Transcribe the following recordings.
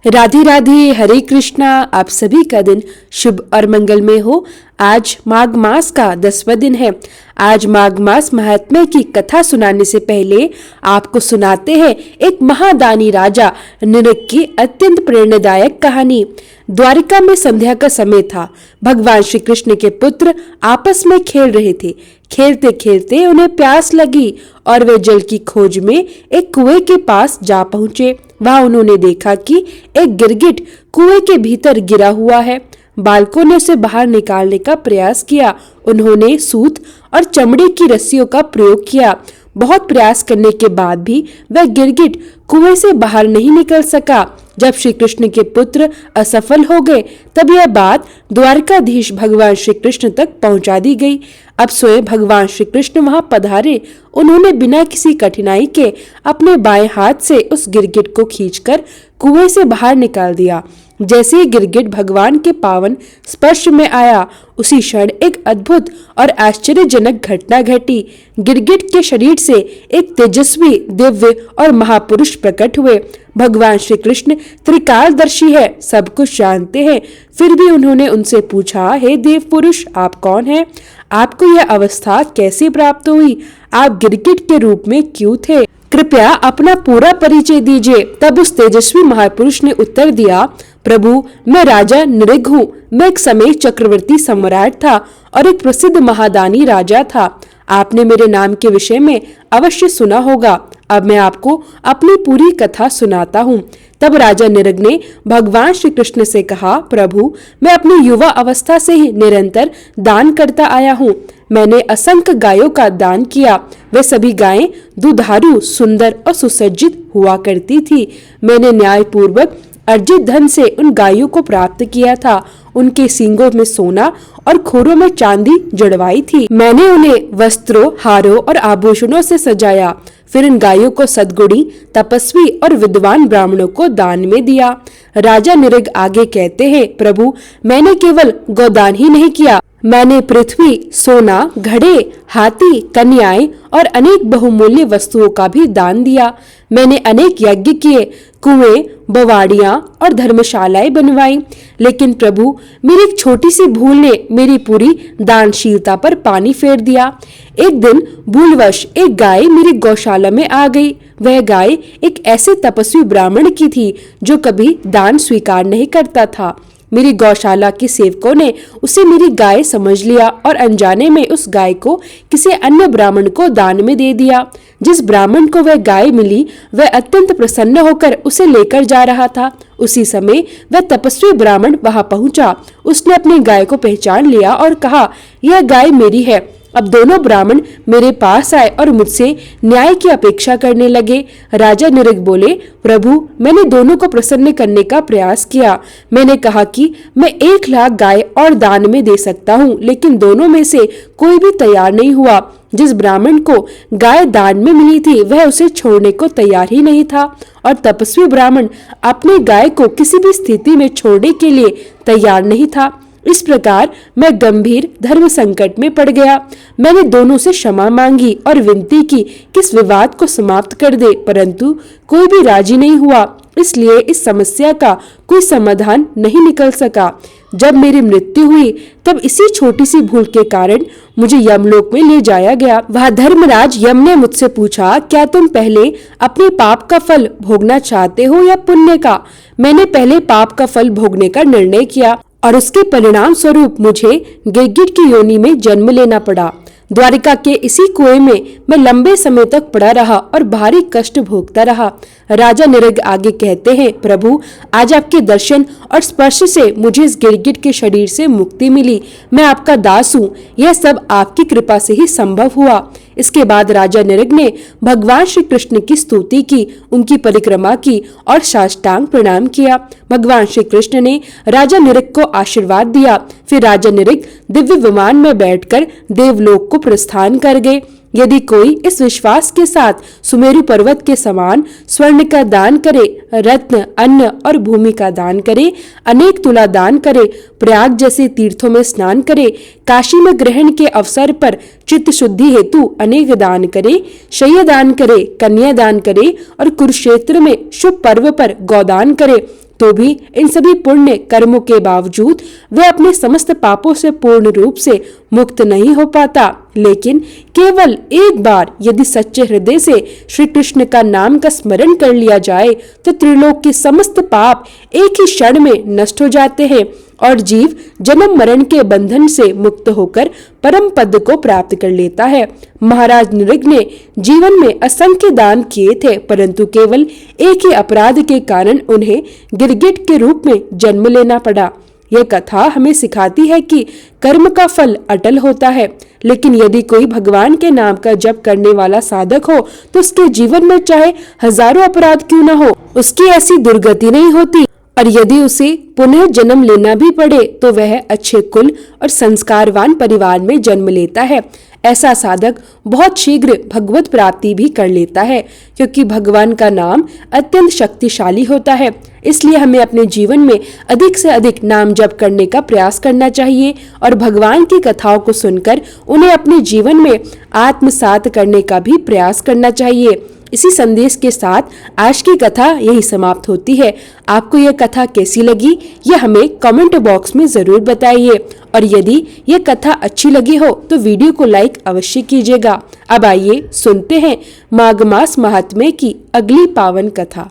राधे राधे, हरे कृष्णा। आप सभी का दिन शुभ और मंगलमय हो। आज माघ मास का 10वां दिन है। आज माघ मास महात्म्य की कथा सुनाने से पहले आपको सुनाते हैं एक महादानी राजा नृग की अत्यंत प्रेरणादायक कहानी। द्वारिका में संध्या का समय था। भगवान श्री कृष्ण के पुत्र आपस में खेल रहे थे। खेलते खेलते उन्हें प्यास लगी और वे जल की खोज में एक कुएं के पास जा पहुंचे। वहां उन्होंने देखा कि एक गिरगिट कुएं के भीतर गिरा हुआ है। बालकों ने उसे बाहर निकालने का प्रयास किया। उन्होंने सूत और चमड़े की रस्सियों का प्रयोग किया। बहुत प्रयास करने के बाद भी वह गिरगिट कुएं से बाहर नहीं निकल सका। जब श्री कृष्ण के पुत्र असफल हो गए तब यह बात द्वारकाधीश भगवान श्री कृष्ण तक पहुंचा दी गई। अब स्वयं भगवान श्री कृष्ण वहां पधारे। उन्होंने बिना किसी कठिनाई के अपने बाएं हाथ से उस गिरगिट को खींचकर कुएं से बाहर निकाल दिया। जैसे ही गिरगिट भगवान के पावन स्पर्श में आया, उसी क्षण एक अद्भुत और आश्चर्यजनक घटना घटी। गिरगिट के शरीर से एक तेजस्वी, दिव्य और महापुरुष प्रकट हुए। भगवान श्री कृष्ण त्रिकालदर्शी है, सब कुछ जानते हैं। फिर भी उन्होंने उनसे पूछा, हे देव पुरुष, आप कौन हैं? आपको यह अवस्था कैसे प्राप्त हुई? आप गिरगिट के रूप में क्यों थे? कृपया अपना पूरा परिचय दीजिए। तब उस तेजस्वी महापुरुष ने उत्तर दिया, प्रभु, मैं राजा नृग हूँ। मैं एक समय चक्रवर्ती सम्राट था और एक प्रसिद्ध महादानी राजा था। आपने मेरे नाम के विषय में अवश्य सुना होगा। अब मैं आपको अपनी पूरी कथा सुनाता हूँ। तब राजा नृग ने भगवान श्री कृष्ण से कहा, प्रभु, मैं अपनी युवा अवस्था से ही निरंतर दान करता आया हूँ। मैंने असंख्य गायों का दान किया। वे सभी गायें दुधारू, सुंदर और सुसज्जित हुआ करती थी। मैंने न्यायपूर्वक अर्जित धन से उन गायों को प्राप्त किया था। उनके सींगों में सोना और खोरों में चांदी जड़वाई थी। मैंने उन्हें वस्त्रों, हारों और आभूषणों से सजाया। फिर इन गायों को सद्गुणी, तपस्वी और विद्वान ब्राह्मणों को दान में दिया। राजा नृग आगे कहते हैं, प्रभु, मैंने केवल गोदान ही नहीं किया, मैंने पृथ्वी, सोना, घड़े, हाथी, कन्याएं और अनेक बहुमूल्य वस्तुओं का भी दान दिया। मैंने अनेक यज्ञ किए, कुएं, बवाड़ियां और धर्मशालाएं बनवाई। लेकिन प्रभु, मेरी एक छोटी सी भूल ने मेरी पूरी दानशीलता पर पानी फेर दिया। एक दिन भूलवश एक गाय मेरी गौशाला में आ गई। वह गाय एक ऐसे तपस्वी ब्राह्मण की थी जो कभी दान स्वीकार नहीं करता था। मेरी गौशाला के सेवकों ने उसे मेरी गाय समझ लिया और अनजाने में उस गाय को किसी अन्य ब्राह्मण को दान में दे दिया। जिस ब्राह्मण को वह गाय मिली, वह अत्यंत प्रसन्न होकर उसे लेकर जा रहा था। उसी समय वह तपस्वी ब्राह्मण वहां पहुंचा। उसने अपनी गाय को पहचान लिया और कहा, यह गाय मेरी है। अब दोनों ब्राह्मण मेरे पास आए और मुझसे न्याय की अपेक्षा करने लगे। राजा नृग बोले, प्रभु, मैंने दोनों को प्रसन्न करने का प्रयास किया। मैंने कहा कि मैं 1,00,000 गाय और दान में दे सकता हूँ, लेकिन दोनों में से कोई भी तैयार नहीं हुआ। जिस ब्राह्मण को गाय दान में मिली थी, वह उसे छोड़ने को तैयार ही नहीं था और तपस्वी ब्राह्मण अपने गाय को किसी भी स्थिति में छोड़ने के लिए तैयार नहीं था। इस प्रकार मैं गंभीर धर्म संकट में पड़ गया। मैंने दोनों से क्षमा मांगी और विनती की कि इस विवाद को समाप्त कर दे, परंतु कोई भी राजी नहीं हुआ। इसलिए इस समस्या का कोई समाधान नहीं निकल सका। जब मेरी मृत्यु हुई तब इसी छोटी सी भूल के कारण मुझे यमलोक में ले जाया गया। वह धर्मराज यम ने मुझसे पूछा, क्या तुम पहले अपने पाप का फल भोगना चाहते हो या पुण्य का? मैंने पहले पाप का फल भोगने का निर्णय किया और उसके परिणाम स्वरूप मुझे गिरगिट की योनि में जन्म लेना पड़ा। द्वारिका के इसी कुएं में मैं लंबे समय तक पड़ा रहा और भारी कष्ट भोगता रहा। राजा नृग आगे कहते हैं, प्रभु, आज आपके दर्शन और स्पर्श से मुझे इस गिरगिट के शरीर से मुक्ति मिली। मैं आपका दास हूँ। यह सब आपकी कृपा से ही संभव हुआ। इसके बाद राजा नृग ने भगवान श्री कृष्ण की स्तुति की, उनकी परिक्रमा की और साष्टांग प्रणाम किया। भगवान श्री कृष्ण ने राजा नृग को आशीर्वाद दिया। फिर राजा नृग दिव्य विमान में बैठकर देवलोक को प्रस्थान कर गए। यदि कोई इस विश्वास के साथ सुमेरु पर्वत के समान स्वर्ण का दान करे, रत्न, अन्न और भूमि का दान करे, अनेक तुला दान करे, प्रयाग जैसे तीर्थों में स्नान करे, काशी में ग्रहण के अवसर पर चित्त शुद्धि हेतु अनेक दान करे, शय्या दान करे, कन्या दान करे और कुरुक्षेत्र में शुभ पर्व पर गौदान करे, तो भी इन सभी पुण्य कर्मों के बावजूद वह अपने समस्त पापों से पूर्ण रूप से मुक्त नहीं हो पाता। लेकिन केवल एक बार यदि सच्चे हृदय से श्री कृष्ण का नाम का स्मरण कर लिया जाए तो त्रिलोक के समस्त पाप एक ही क्षण में नष्ट हो जाते हैं और जीव जन्म मरण के बंधन से मुक्त होकर परम पद को प्राप्त कर लेता है। महाराज नृग ने जीवन में असंख्य दान किए थे, परंतु केवल एक ही अपराध के कारण उन्हें गिरगिट के रूप में जन्म लेना पड़ा। यह कथा हमें सिखाती है कि कर्म का फल अटल होता है, लेकिन यदि कोई भगवान के नाम का जप करने वाला साधक हो तो उसके जीवन में चाहे हजारों अपराध क्यों न हो, उसकी ऐसी दुर्गति नहीं होती। और यदि उसे पुनः जन्म लेना भी पड़े तो वह अच्छे कुल और संस्कारवान परिवार में जन्म लेता है। ऐसा साधक बहुत शीघ्र भगवत प्राप्ति भी कर लेता है, क्योंकि भगवान का नाम अत्यंत शक्तिशाली होता है। इसलिए हमें अपने जीवन में अधिक से अधिक नाम जप करने का प्रयास करना चाहिए और भगवान की कथाओं को सुनकर उन्हें अपने जीवन में आत्मसात करने का भी प्रयास करना चाहिए। इसी संदेश के साथ आज की कथा यही समाप्त होती है। आपको यह कथा कैसी लगी यह हमें कमेंट बॉक्स में जरूर बताइए और यदि यह कथा अच्छी लगी हो तो वीडियो को लाइक अवश्य कीजिएगा। अब आइए सुनते हैं माघ मास महात्म्य की अगली पावन कथा।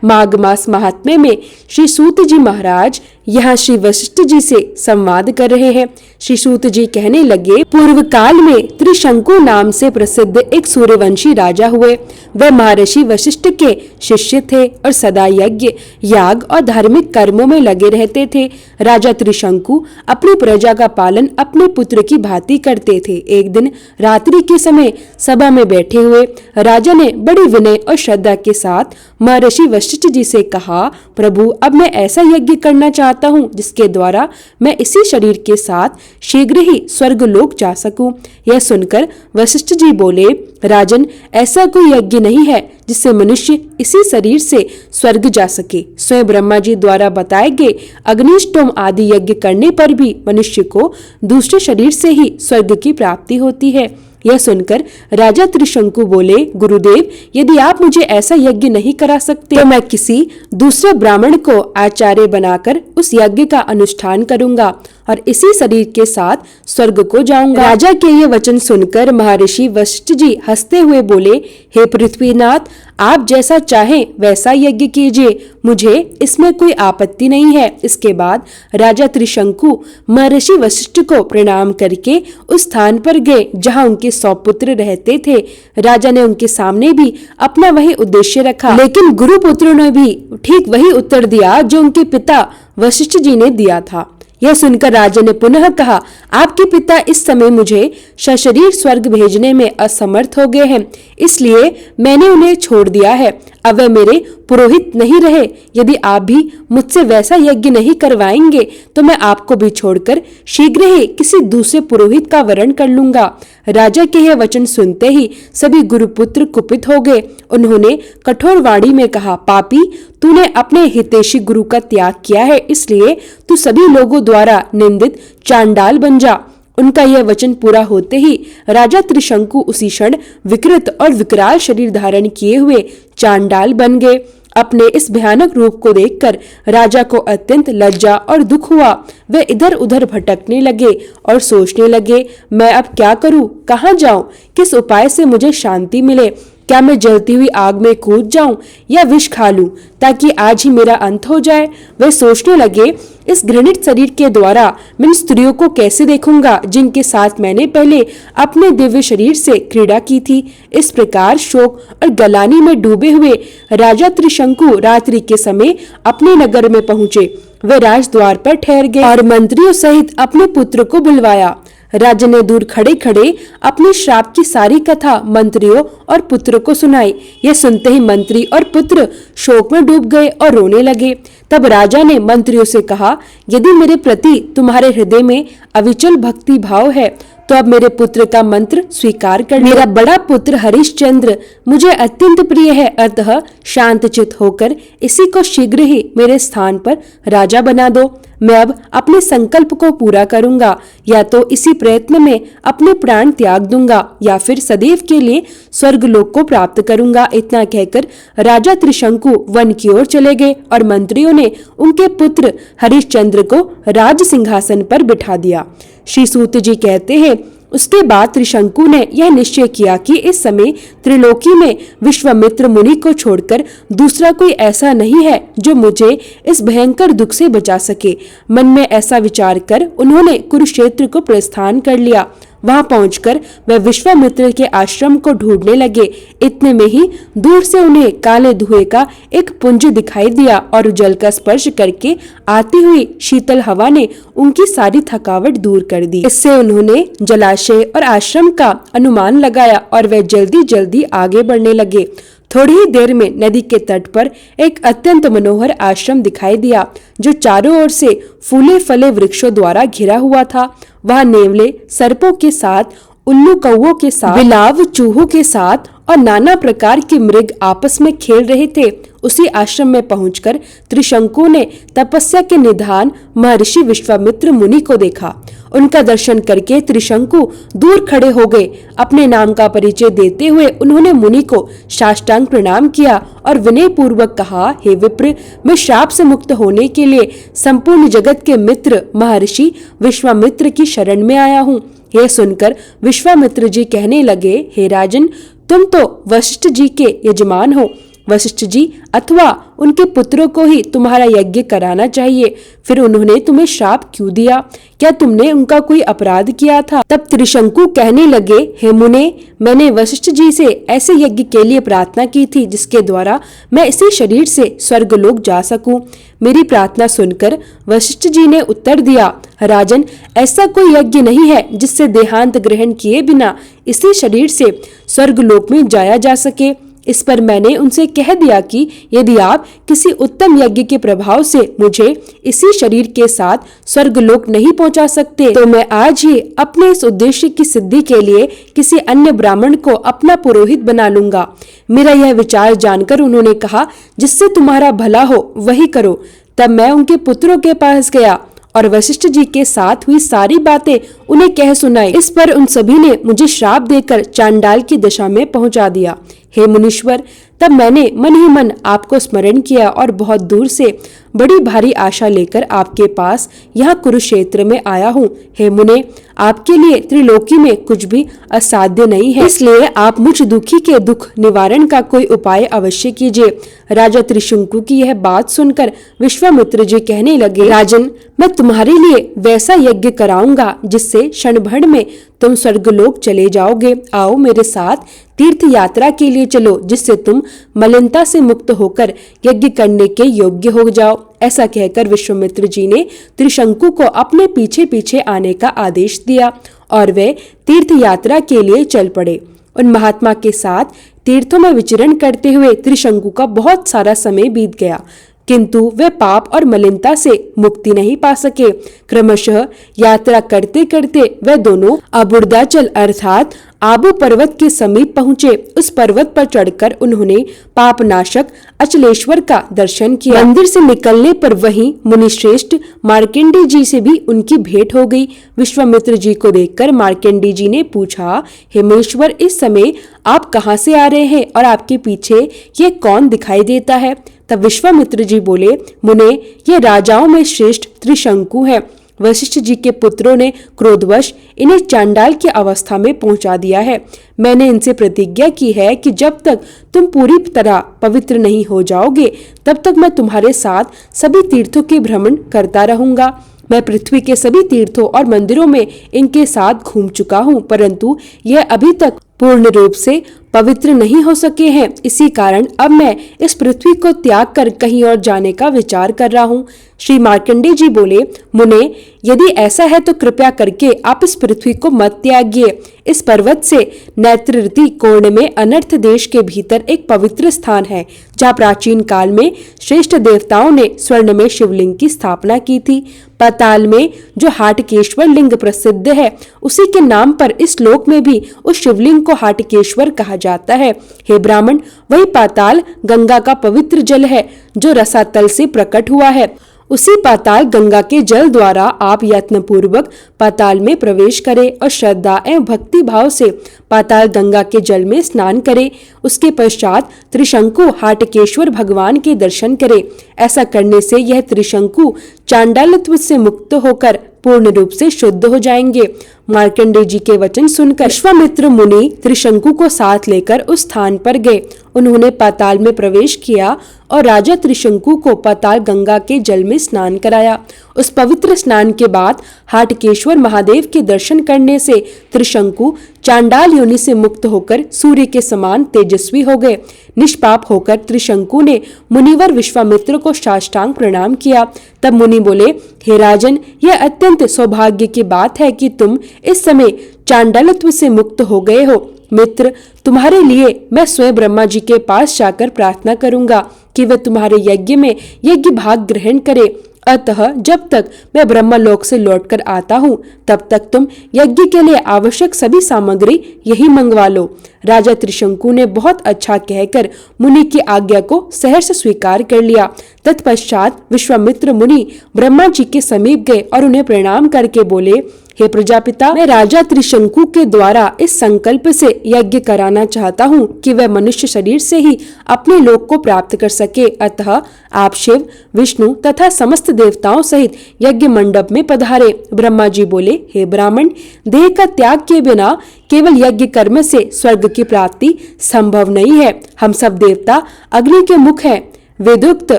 माघ मास महात्म्य में श्री सूत जी महाराज यहाँ श्री वशिष्ठ जी से संवाद कर रहे हैं। श्री सूत जी कहने लगे, पूर्व काल में त्रिशंकु नाम से प्रसिद्ध एक सूर्यवंशी राजा हुए। वह महर्षि वशिष्ठ के शिष्य थे और सदा यज्ञ याग और धार्मिक कर्मों में लगे रहते थे। राजा त्रिशंकु अपनी प्रजा का पालन अपने पुत्र की भांति करते थे। एक दिन रात्रि के समय सभा में बैठे हुए राजा ने बड़ी विनय और श्रद्धा के साथ महर्षि वशिष्ठ जी से कहा, प्रभु, अब मैं ऐसा यज्ञ करना चाहता हूँ जिसके द्वारा मैं इसी शरीर के साथ शीघ्र ही स्वर्ग लोक जा सकूं। यह सुनकर वशिष्ठ जी बोले, राजन, ऐसा कोई यज्ञ नहीं है जिससे मनुष्य इसी शरीर से स्वर्ग जा सके। स्वयं ब्रह्मा जी द्वारा बताए गए अग्निष्टोम आदि यज्ञ करने पर भी मनुष्य को दूसरे शरीर से ही स्वर्ग की प्राप्ति होती है। यह सुनकर राजा त्रिशंकु बोले, गुरुदेव, यदि आप मुझे ऐसा यज्ञ नहीं करा सकते तो मैं किसी दूसरे ब्राह्मण को आचार्य बनाकर उस यज्ञ का अनुष्ठान करूंगा और इसी शरीर के साथ स्वर्ग को जाऊंगा। राजा के ये वचन सुनकर महर्षि वशिष्ठ जी हंसते हुए बोले, हे पृथ्वीनाथ, आप जैसा चाहें वैसा यज्ञ कीजिए, मुझे इसमें कोई आपत्ति नहीं है। इसके बाद राजा त्रिशंकु महर्षि वशिष्ठ को प्रणाम करके उस स्थान पर गए जहां उनके 100 पुत्र रहते थे। राजा ने उनके सामने भी अपना वही उद्देश्य रखा, लेकिन गुरुपुत्रों ने भी ठीक वही उत्तर दिया जो उनके पिता वशिष्ठ जी ने दिया था। यह सुनकर राजा ने पुनः कहा, आपके पिता इस समय मुझे सशरीर स्वर्ग भेजने में असमर्थ हो गए हैं, इसलिए मैंने उन्हें छोड़ दिया है। अब वे मेरे पुरोहित नहीं रहे। यदि आप भी मुझसे वैसा यज्ञ नहीं करवाएंगे तो मैं आपको भी छोड़कर शीघ्र ही किसी दूसरे पुरोहित का वरण कर लूंगा। राजा के यह वचन सुनते ही सभी गुरुपुत्र कुपित हो गए। उन्होंने कठोर वाणी में कहा, पापी, तूने अपने हितैषी गुरु का त्याग किया है, इसलिए तू सभी लोगों द्वारा निंदित चांडाल बन जा। उनका यह वचन पूरा होते ही राजा त्रिशंकु उसी क्षण विकृत और विकराल शरीर धारण किए हुए चांडाल बन गए। अपने इस भयानक रूप को देखकर राजा को अत्यंत लज्जा और दुख हुआ। वे इधर उधर भटकने लगे और सोचने लगे, मैं अब क्या करूं, कहां जाऊं, किस उपाय से मुझे शांति मिले। क्या मैं जलती हुई आग में कूद जाऊं या विष खा लूं ताकि आज ही मेरा अंत हो जाए। वे सोचने लगे, इस घृणित शरीर के द्वारा मैं इन स्त्रियों को कैसे देखूंगा जिनके साथ मैंने पहले अपने दिव्य शरीर से क्रीड़ा की थी। इस प्रकार शोक और गलानी में डूबे हुए राजा त्रिशंकु रात्रि के समय अपने नगर में पहुंचे। वे राजद्वार पर ठहर गए और मंत्रियों सहित अपने पुत्र को बुलवाया। राजा ने दूर खड़े खड़े अपने श्राप की सारी कथा मंत्रियों और पुत्र को सुनाई। यह सुनते ही मंत्री और पुत्र शोक में डूब गए और रोने लगे। तब राजा ने मंत्रियों से कहा, यदि मेरे प्रति तुम्हारे हृदय में अविचल भक्ति भाव है तो अब मेरे पुत्र का मंत्र स्वीकार कर। मेरा बड़ा पुत्र हरिश्चंद्र मुझे अत्यंत प्रिय है, अतः शांतचित होकर इसी को शीघ्र ही मेरे स्थान पर राजा बना दो। मैं अब अपने संकल्प को पूरा करूंगा, या तो इसी प्रयत्न में अपने प्राण त्याग दूंगा या फिर सदैव के लिए स्वर्गलोक को प्राप्त करूंगा। इतना कहकर राजा त्रिशंकु वन की ओर चले गए और मंत्रियों ने उनके पुत्र हरिश्चंद्र को राज सिंहासन पर बिठा दिया। श्री सूत जी कहते हैं, उसके बाद त्रिशंकु ने यह निश्चय किया कि इस समय त्रिलोकी में विश्वामित्र मुनि को छोड़कर दूसरा कोई ऐसा नहीं है जो मुझे इस भयंकर दुख से बचा सके। मन में ऐसा विचार कर उन्होंने कुरुक्षेत्र को प्रस्थान कर लिया। वहां पहुंचकर वे विश्वामित्र के आश्रम को ढूंढने लगे। इतने में ही दूर से उन्हें काले धुएं का एक पुंज दिखाई दिया और जल का स्पर्श करके आती हुई शीतल हवा ने उनकी सारी थकावट दूर कर दी। इससे उन्होंने जलाशय और आश्रम का अनुमान लगाया और वे जल्दी जल्दी आगे बढ़ने लगे। थोड़ी ही देर में नदी के तट पर एक अत्यंत मनोहर आश्रम दिखाई दिया जो चारों ओर से फूले फले वृक्षों द्वारा घिरा हुआ था। वह नेवले सर्पों के साथ, उल्लू कौओं के साथ, बिलाव चूहों के साथ और नाना प्रकार के मृग आपस में खेल रहे थे। उसी आश्रम में पहुंचकर त्रिशंकु ने तपस्या के निधान महर्षि विश्वामित्र मुनि को देखा। उनका दर्शन करके त्रिशंकु दूर खड़े हो गए। अपने नाम का परिचय देते हुए उन्होंने मुनि को साष्टांग प्रणाम किया और विनय पूर्वक कहा, हे विप्र, मैं श्राप से मुक्त होने के लिए संपूर्ण जगत के मित्र महर्षि विश्वामित्र की शरण में आया हूँ। यह सुनकर विश्वामित्र जी कहने लगे, हे राजन, तुम तो वशिष्ठ जी के यजमान हो। वशिष्ठ जी अथवा उनके पुत्रों को ही तुम्हारा यज्ञ कराना चाहिए। फिर उन्होंने तुम्हें श्राप क्यों दिया? क्या तुमने उनका कोई अपराध किया था? तब त्रिशंकु कहने लगे, हे मुने, मैंने वशिष्ठ जी से ऐसे यज्ञ के लिए प्रार्थना की थी जिसके द्वारा मैं इसी शरीर से स्वर्गलोक जा सकूं। मेरी प्रार्थना सुनकर वशिष्ठ जी ने उत्तर दिया, राजन, ऐसा कोई यज्ञ नहीं है जिससे देहांत ग्रहण किए बिना इसी शरीर से स्वर्गलोक में जाया जा सके। इस पर मैंने उनसे कह दिया कि यदि आप किसी उत्तम यज्ञ के प्रभाव से मुझे इसी शरीर के साथ स्वर्गलोक नहीं पहुंचा सकते तो मैं आज ही अपने इस उद्देश्य की सिद्धि के लिए किसी अन्य ब्राह्मण को अपना पुरोहित बना लूंगा। मेरा यह विचार जानकर उन्होंने कहा, जिससे तुम्हारा भला हो वही करो। तब मैं उनके पुत्रों के पास गया और वशिष्ठ जी के साथ हुई सारी बातें उन्हें कह सुनाई। इस पर उन सभी ने मुझे श्राप देकर चांडाल की दशा में पहुंचा दिया। हे मुनीश्वर, तब मैंने मन ही मन आपको स्मरण किया और बहुत दूर से बड़ी भारी आशा लेकर आपके पास यहाँ कुरुक्षेत्र में आया हूँ। हे मुने, आपके लिए त्रिलोकी में कुछ भी असाध्य नहीं है, इसलिए आप मुझ दुखी के दुख निवारण का कोई उपाय अवश्य कीजिए। राजा त्रिशंकु की यह बात सुनकर विश्वामित्र जी कहने लगे, राजन, मैं तुम्हारे लिए वैसा यज्ञ कराऊंगा जिससे क्षण भर में तुम स्वर्गलोक चले जाओगे। आओ मेरे साथ तीर्थ यात्रा के लिए चलो, जिससे तुम मलिनता से मुक्त होकर यज्ञ करने के योग्य हो जाओ। ऐसा कहकर विश्वामित्र जी ने त्रिशंकु को अपने पीछे पीछे आने का आदेश दिया और वे तीर्थ यात्रा के लिए चल पड़े। उन महात्मा के साथ तीर्थों में विचरण करते हुए त्रिशंकु का बहुत सारा समय बीत गया, किंतु वे पाप और मलिनता से मुक्ति नहीं पा सके। क्रमशः यात्रा करते करते वे दोनों अबुर्दाचल अर्थात आबू पर्वत के समीप पहुँचे। उस पर्वत पर चढ़कर उन्होंने पापनाशक अचलेश्वर का दर्शन किया। मंदिर से निकलने पर वहीं मुनिश्रेष्ठ मार्कंडेय जी से भी उनकी भेंट हो गई। विश्वामित्र जी को देखकर मार्कंडेय जी ने पूछा, हे मुनीश्वर, इस समय आप कहाँ से आ रहे हैं और आपके पीछे ये कौन दिखाई देता है? तब विश्वामित्र जी बोले, मुने, ये राजाओं में श्रेष्ठ त्रिशंकु है। वशिष्ठ जी के पुत्रों ने क्रोधवश इन्हें चांडाल की अवस्था में पहुंचा दिया है। मैंने इनसे प्रतिज्ञा की है कि जब तक तुम पूरी तरह पवित्र नहीं हो जाओगे तब तक मैं तुम्हारे साथ सभी तीर्थों के भ्रमण करता रहूंगा। मैं पृथ्वी के सभी तीर्थों और मंदिरों में इनके साथ घूम चुका हूँ, परंतु यह अभी तक पूर्ण रूप से पवित्र नहीं हो सके हैं। इसी कारण अब मैं इस पृथ्वी को त्याग कर कहीं और जाने का विचार कर रहा हूँ। श्री मार्कंडेय जी बोले, मुने, यदि ऐसा है तो कृपया करके आप इस पृथ्वी को मत त्यागिए। इस पर्वत से नैत्रृति कोण में अनर्थ देश के भीतर एक पवित्र स्थान है, जहाँ प्राचीन काल में श्रेष्ठ देवताओं ने स्वर्ण में शिवलिंग की स्थापना की थी। पाताल में जो हाटकेश्वर लिंग प्रसिद्ध है, उसी के नाम पर इस लोक में भी उस शिवलिंग को हाटकेश्वर कहा जाता है। हे ब्राह्मण, वही पाताल गंगा का पवित्र जल है, जो रसातल से प्रकट हुआ है। उसी पाताल गंगा के जल द्वारा आप यत्न पूर्वक पाताल में प्रवेश करें और श्रद्धा एवं भक्ति भाव से पाताल गंगा के जल में स्नान करें। उसके पश्चात त्रिशंकु हाटकेश्वर भगवान के दर्शन करें। ऐसा करने से यह त्रिशंकु चांडालत्व से मुक्त होकर पूर्ण रूप से शुद्ध हो जाएंगे। मार्कंडेय जी के वचन सुनकर विश्वामित्र मुनि त्रिशंकु को साथ लेकर उस स्थान पर गए। उन्होंने पाताल में प्रवेश किया और राजा त्रिशंकु को पाताल गंगा के जल में स्नान कराया। उस पवित्र स्नान के बाद हाटकेश्वर महादेव के दर्शन करने से त्रिशंकु चांडाल योनि से मुक्त होकर सूर्य के समान तेजस्वी हो गए। निष्पाप होकर त्रिशंकु ने मुनिवर विश्वामित्र को साष्टांग प्रणाम किया। तब मुनि बोले, हे राजन, यह अत्यंत सौभाग्य की बात है कि तुम इस समय चांडालत्व से मुक्त हो गए हो। मित्र, तुम्हारे लिए मैं स्वयं ब्रह्मा जी के पास जाकर प्रार्थना करूंगा कि वे तुम्हारे यज्ञ में यज्ञ भाग ग्रहण करें। अतः जब तक मैं ब्रह्मलोक से लौटकर आता हूँ, तब तक तुम यज्ञ के लिए आवश्यक सभी सामग्री यही मंगवा लो। राजा त्रिशंकु ने बहुत अच्छा कहकर मुनि की आज्ञा को सहर्ष स्वीकार कर लिया। तत्पश्चात विश्वामित्र मुनि ब्रह्मा जी के समीप गए और उन्हें प्रणाम करके बोले, हे प्रजापिता, मैं राजा त्रिशंकु के द्वारा इस संकल्प से यज्ञ कराना चाहता हूँ कि वह मनुष्य शरीर से ही अपने लोक को प्राप्त कर सके। अतः आप शिव, विष्णु तथा समस्त देवताओं सहित यज्ञ मंडप में पधारे। ब्रह्मा जी बोले, हे ब्राह्मण, देह का त्याग के बिना केवल यज्ञ कर्म से स्वर्ग की प्राप्ति संभव नहीं है। हम सब देवता अग्नि के मुख हैं। वेदोक्त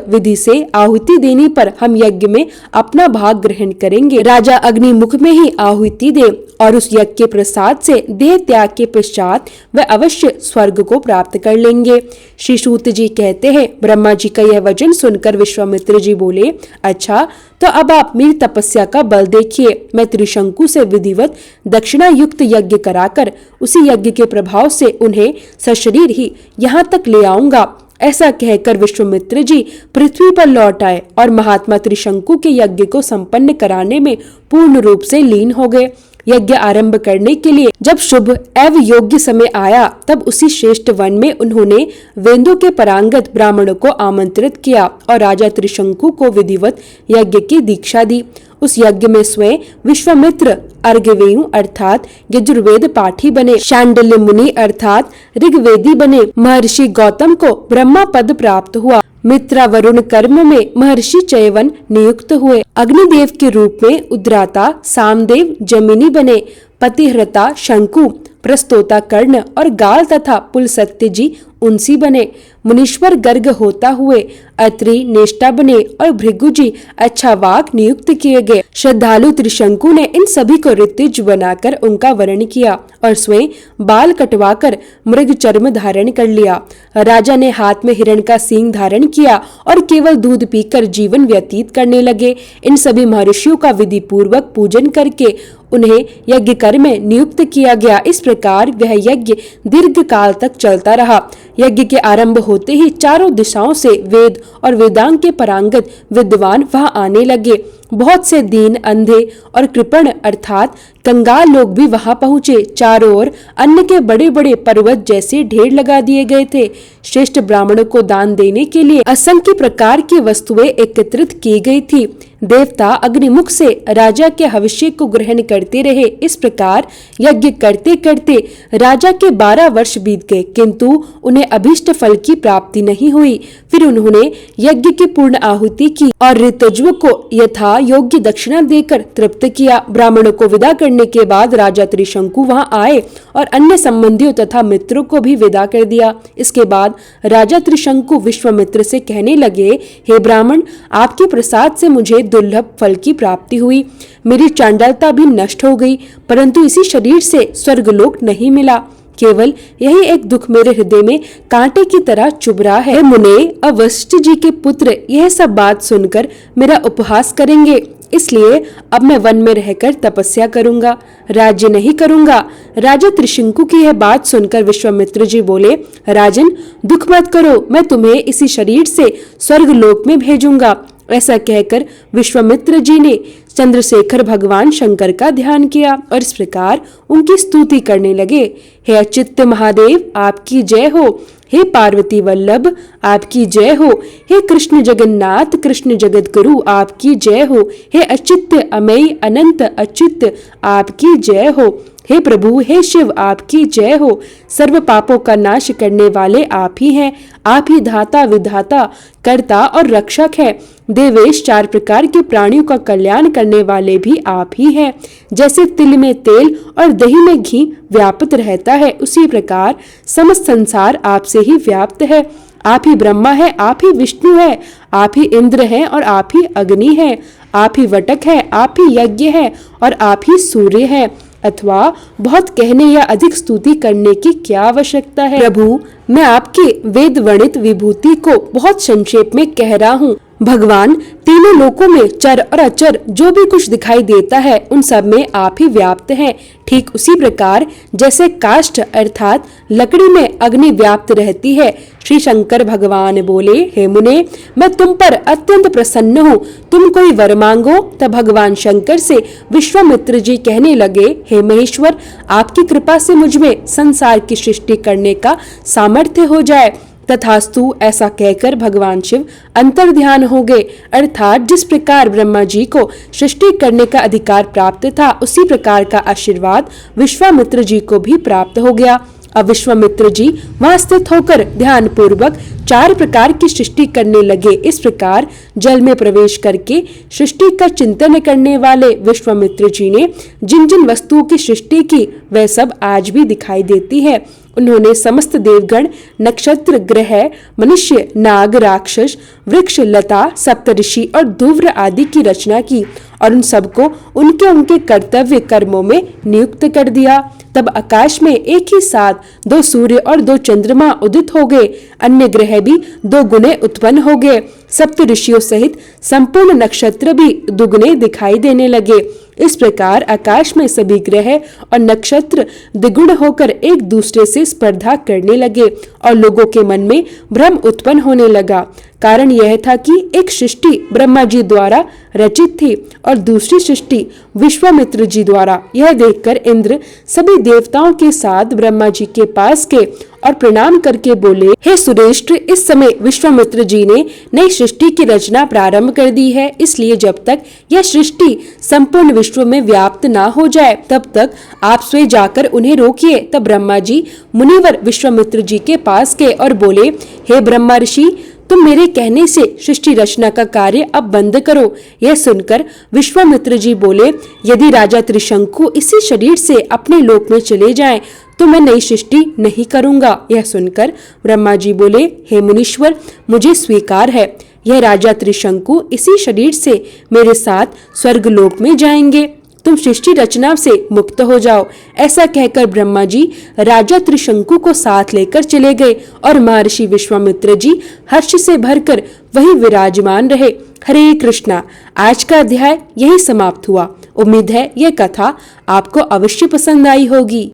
विधि से आहुति देने पर हम यज्ञ में अपना भाग ग्रहण करेंगे। राजा अग्नि मुख में ही आहुति दे और उस यज्ञ के प्रसाद से देह त्याग के पश्चात वह अवश्य स्वर्ग को प्राप्त कर लेंगे। श्री सूत जी कहते हैं, ब्रह्मा जी का यह वचन सुनकर विश्वामित्र जी बोले, अच्छा, तो अब आप मेरी तपस्या का बल देखिए। मैं त्रिशंकु से विधिवत दक्षिणा युक्त यज्ञ कराकर उसी यज्ञ के प्रभाव से उन्हें सशरीर ही यहाँ तक ले आऊंगा। ऐसा कहकर विश्वामित्र जी पृथ्वी पर लौट आए और महात्मा त्रिशंकु के यज्ञ को संपन्न कराने में पूर्ण रूप से लीन हो गए। यज्ञ आरंभ करने के लिए जब शुभ एवं योग्य समय आया, तब उसी श्रेष्ठ वन में उन्होंने वेदों के पारंगत ब्राह्मणों को आमंत्रित किया और राजा त्रिशंकु को विधिवत यज्ञ की दीक्षा दी। उस यज्ञ में स्वयं विश्वामित्र अर्घवेयु अर्थात यजुर्वेद पाठी बने, शांडिल्य मुनि अर्थात ऋग्वेदी बने। महर्षि गौतम को ब्रह्मा पद प्राप्त हुआ। मित्रा वरुण कर्म में महर्षि चयवन नियुक्त हुए। अग्निदेव के रूप में उद्राता सामदेव जमिनी बने। पतिहृता शंकु, प्रस्तोता कर्ण और गाल तथा पुलसत्य जी उनसी बने। मुनीश्वर गर्ग होता हुए अत्रि नेष्टा बने और भृगु जी अच्छा वाक नियुक्त किए गए। श्रद्धालु त्रिशंकु ने इन सभी को ऋतुज बनाकर उनका वर्ण किया और स्वयं बाल कटवाकर मृग चर्म धारण कर लिया। राजा ने हाथ में हिरण का सींग धारण किया और केवल दूध पीकर जीवन व्यतीत करने लगे। इन सभी महर्षियों का विधि पूर्वक पूजन करके उन्हें यज्ञ कर्म में नियुक्त किया गया। इस प्रकार वह यज्ञ दीर्घ काल तक चलता रहा। यज्ञ के आरंभ होते ही चारों दिशाओं से वेद और वेदांग के पारंगत विद्वान वहां आने लगे। बहुत से दीन, अंधे और कृपण अर्थात कंगाल लोग भी वहां पहुंचे। चारों ओर अन्न के बड़े बड़े पर्वत जैसे ढेर लगा दिए गए थे। श्रेष्ठ ब्राह्मणों को दान देने के लिए असंख्य प्रकार की वस्तुएं एकत्रित की गई थी। देवता अग्निमुख से राजा के हविष्य को ग्रहण करते रहे। इस प्रकार यज्ञ करते करते राजा के 12 वर्ष बीत गए, किंतु उन्हें अभीष्ट फल की प्राप्ति नहीं हुई। फिर उन्होंने यज्ञ की पूर्ण आहुति की और ऋतुज्व को यथा योग्य दक्षिणा देकर तृप्त किया। ब्राह्मणों को विदा करने के बाद राजा त्रिशंकु वहां आए और अन्य संबंधियों तथा मित्रों को भी विदा कर दिया। इसके बाद राजा त्रिशंकु विश्वामित्र से कहने लगे, हे ब्राह्मण, आपके प्रसाद से मुझे दुर्लभ फल की प्राप्ति हुई। मेरी चांडालता भी नष्ट हो गई, परंतु इसी शरीर से स्वर्गलोक नहीं मिला। केवल यही एक दुख मेरे हृदय में कांटे की तरह चुभ रहा है। मुने, अब वशिष्ठ जी के पुत्र यह सब बात सुनकर मेरा उपहास करेंगे, इसलिए अब मैं वन में रहकर तपस्या करूंगा, राज्य नहीं करूंगा। राजा त्रिशंकु की यह बात सुनकर विश्वामित्र जी बोले, राजन दुख मत करो, मैं तुम्हें इसी शरीर से स्वर्ग लोक में भेजूंगा। ऐसा कहकर विश्वामित्र जी ने चंद्रशेखर भगवान शंकर का ध्यान किया और इस प्रकार उनकी स्तुति करने लगे। हे अच्युत महादेव, आपकी जय हो। हे पार्वती वल्लभ, आपकी जय हो। हे कृष्ण जगन्नाथ, कृष्ण जगत गुरु, आपकी जय हो। हे अच्युत अमेय अनंत अच्युत, आपकी जय हो। हे प्रभु, हे शिव, आपकी जय हो। सर्व पापों का नाश करने वाले आप ही हैं। आप ही धाता विधाता कर्ता और रक्षक है। देवेश, चार प्रकार के प्राणियों का कल्याण करने वाले भी आप ही हैं। जैसे तिल में तेल और दही में घी व्याप्त रहता है, उसी प्रकार समस्त संसार आपसे ही व्याप्त है। आप ही ब्रह्मा है, आप ही विष्णु है, आप ही इंद्र है और आप ही अग्नि है, आप ही वटक है, आप ही यज्ञ है और आप ही सूर्य है। अथवा बहुत कहने या अधिक स्तुति करने की क्या आवश्यकता है। प्रभु, मैं आपकी वेद वर्णित विभूति को बहुत संक्षेप में कह रहा हूँ। भगवान, तीनों लोकों में चर और अचर जो भी कुछ दिखाई देता है उन सब में आप ही व्याप्त हैं। ठीक उसी प्रकार जैसे काष्ठ अर्थात लकड़ी में अग्नि व्याप्त रहती है। श्री शंकर भगवान बोले, हे मुने, मैं तुम पर अत्यंत प्रसन्न हूँ, तुम कोई वर मांगो। तब भगवान शंकर से विश्वामित्र जी कहने लगे, हे महेश्वर, आपकी कृपा से मुझ में संसार की सृष्टि करने का सामर्थ्य हो जाए। तथास्तु, ऐसा कहकर भगवान शिव अंतर्ध्यान हो गए। अर्थात जिस प्रकार ब्रह्मा जी को सृष्टि करने का अधिकार प्राप्त था, उसी प्रकार का आशीर्वाद विश्वामित्र जी को भी प्राप्त हो गया। अब विश्वामित्र जी वहां स्थित होकर ध्यान पूर्वक चार प्रकार की सृष्टि करने लगे। इस प्रकार जल में प्रवेश करके सृष्टि का चिंतन करने वाले विश्वामित्र जी ने जिन जिन वस्तुओं की सृष्टि की, वह सब आज भी दिखाई देती है। उन्होंने समस्त देवगण, नक्षत्र, ग्रह, मनुष्य, नाग, राक्षस, वृक्ष, लता, सप्तऋषि और धूम्र आदि की रचना की और उन सबको उनके उनके कर्तव्य कर्मों में नियुक्त कर दिया। तब आकाश में एक ही साथ 2 सूर्य और 2 चंद्रमा उदित हो गए। अन्य ग्रह भी 2 गुने उत्पन्न हो गए। सप्त ऋषियों सहित संपूर्ण नक्षत्र भी दुगने दिखाई देने लगे। इस प्रकार आकाश में सभी ग्रह और नक्षत्र द्विगुण होकर एक दूसरे से स्पर्धा करने लगे और लोगों के मन में भ्रम उत्पन्न होने लगा। कारण यह था कि एक सृष्टि ब्रह्मा जी द्वारा रचित थी और दूसरी सृष्टि विश्वामित्र जी द्वारा। यह देखकर इंद्र सभी देवताओं के साथ ब्रह्मा जी के पास गए और प्रणाम करके बोले, हे सुरेश्वर, इस समय विश्वामित्र जी ने नई सृष्टि की रचना प्रारंभ कर दी है, इसलिए जब तक यह सृष्टि संपूर्ण विश्व में व्याप्त ना हो जाए तब तक आप स्वयं जाकर उन्हें रोकिए। तब ब्रह्मा जी मुनिवर विश्वामित्र जी के पास गए और बोले, हे ब्रह्मा ऋषि, तुम मेरे कहने से सृष्टि रचना का कार्य अब बंद करो। यह सुनकर विश्वामित्र जी बोले, यदि राजा त्रिशंकु इसी शरीर से अपने लोक में चले जाएं, तो मैं नई सृष्टि नहीं करूंगा। यह सुनकर ब्रह्मा जी बोले, हे मुनीश्वर, मुझे स्वीकार है। यह राजा त्रिशंकु इसी शरीर से मेरे साथ स्वर्ग लोक में जाएंगे। तुम सृष्टि रचना से मुक्त हो जाओ। ऐसा कहकर ब्रह्मा जी राजा त्रिशंकु को साथ लेकर चले गए और महर्षि विश्वामित्र जी हर्ष से भरकर वहीं विराजमान रहे। हरे कृष्णा। आज का अध्याय यही समाप्त हुआ। उम्मीद है यह कथा आपको अवश्य पसंद आई होगी।